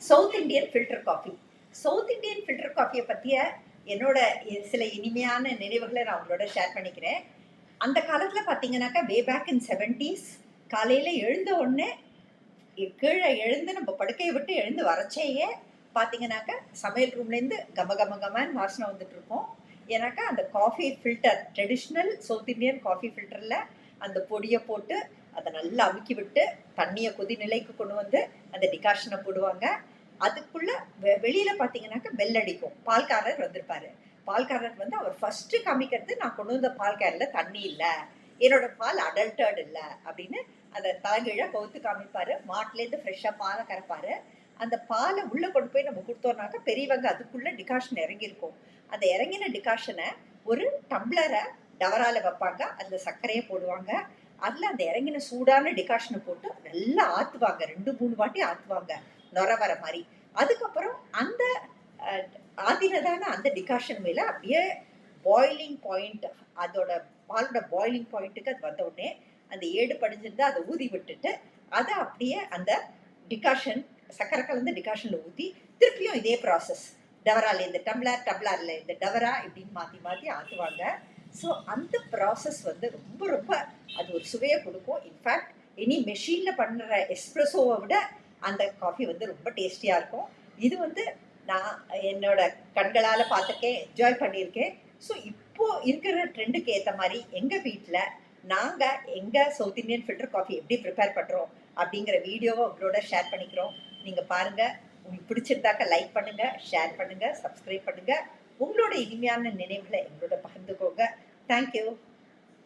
South Indian filter coffee. South Indian filter காஃபியை பற்றிய என்னோட சில இனிமையான நினைவுகளை நான் உங்களோட ஷேர் பண்ணிக்கிறேன். அந்த காலத்தில் பார்த்தீங்கன்னாக்கா வே பேக் இன் 70s காலையில் எழுந்த உடனே கீழே எழுந்து நம்ம படுக்கையை விட்டு எழுந்து வரச்சேயே பார்த்தீங்கன்னாக்கா சமையல் ரூம்லேருந்து கம கம கமன்னு வாசனை வந்துட்டு இருக்கோம். ஏன்னாக்கா அந்த coffee filter, traditional South Indian coffee ஃபில்டரில் அந்த பொடியை போட்டு அதை நல்லா அமுக்கி விட்டு தண்ணியை கொதிநிலைக்கு கொண்டு வந்து அந்த டிகாஷனை போடுவாங்க. அதுக்குள்ள வெளியில பார்த்தீங்கன்னாக்கா பெல் அடிக்கும். பால்காரர் வந்திருப்பாரு. பால்காரர் வந்து அவர் ஃபர்ஸ்ட் காமிக்கிறது, நான் கொண்டு வந்த பால் கேரில் தண்ணி இல்லை, என்னோட பால் அடல்டர்ட் இல்லை அப்படின்னு அதை தலைகீழ கவுத்து காமிப்பாரு. மாட்டிலேருந்து ஃப்ரெஷ்ஷாக பாலை கறப்பாரு. அந்த பாலை உள்ளே கொண்டு போய் நம்ம கொடுத்தோம்னாக்கா பெரியவங்க அதுக்குள்ள டிகாஷன் இறங்கியிருக்கும். அந்த இறங்கின டிகாஷனை ஒரு டம்ளரை டவரால வைப்பாங்க. அதில் சர்க்கரையை போடுவாங்க. அதில் அந்த இறங்கின சூடான டிகாஷனை போட்டு நல்லா ஆற்றுவாங்க. 2-3 வாட்டி ஆற்றுவாங்க, நுர வர மாதிரி. அதுக்கப்புறம் அந்த ஆதினதான அந்த டிகாஷன் மேலே அப்படியே பாயிலிங் பாயிண்ட், அதோட பாலோட பாயிலிங் பாயிண்ட்டுக்கு அது வந்த உடனே அந்த ஏடு படிஞ்சிருந்தா அதை ஊதி விட்டுட்டு அதை அப்படியே அந்த டிகாஷன், சக்கரை கலந்த டிகாஷனில் ஊற்றி திருப்பியும் இதே ப்ராசஸ் டவரால இந்த டம்ளர், டம்ளரில் இந்த டவரா இப்படின்னு மாற்றி மாற்றி ஆற்றுவாங்க. ஸோ அந்த ப்ராசஸ் வந்து ரொம்ப ரொம்ப அது ஒரு சுவையை கொடுக்கும். இன்ஃபேக்ட் எனி மெஷினில் பண்ணுற எஸ்ப்ரெஸோவை விட அந்த காஃபி வந்து ரொம்ப டேஸ்டியாக இருக்கும். இது வந்து நான் என்னோட கண்களால் பார்த்துருக்கேன், என்ஜாய் பண்ணியிருக்கேன். ஸோ இப்போது இருக்கிற ட்ரெண்டுக்கு ஏற்ற மாதிரி எங்கள் வீட்டில் நாங்கள் எங்கள் சவுத் இந்தியன் ஃபில்டர் காஃபி எப்படி ப்ரிப்பேர் பண்ணுறோம் அப்படிங்கிற வீடியோவை உங்களோட ஷேர் பண்ணிக்கிறோம். நீங்கள் பாருங்கள். உங்களுக்கு பிடிச்சிருந்தாக்க லைக் பண்ணுங்கள், ஷேர் பண்ணுங்கள், சப்ஸ்கிரைப் பண்ணுங்கள். உங்களோட இனிமையான நினைவுகளை எங்களோட பகிர்ந்துக்கோங்க. தேங்க்யூ.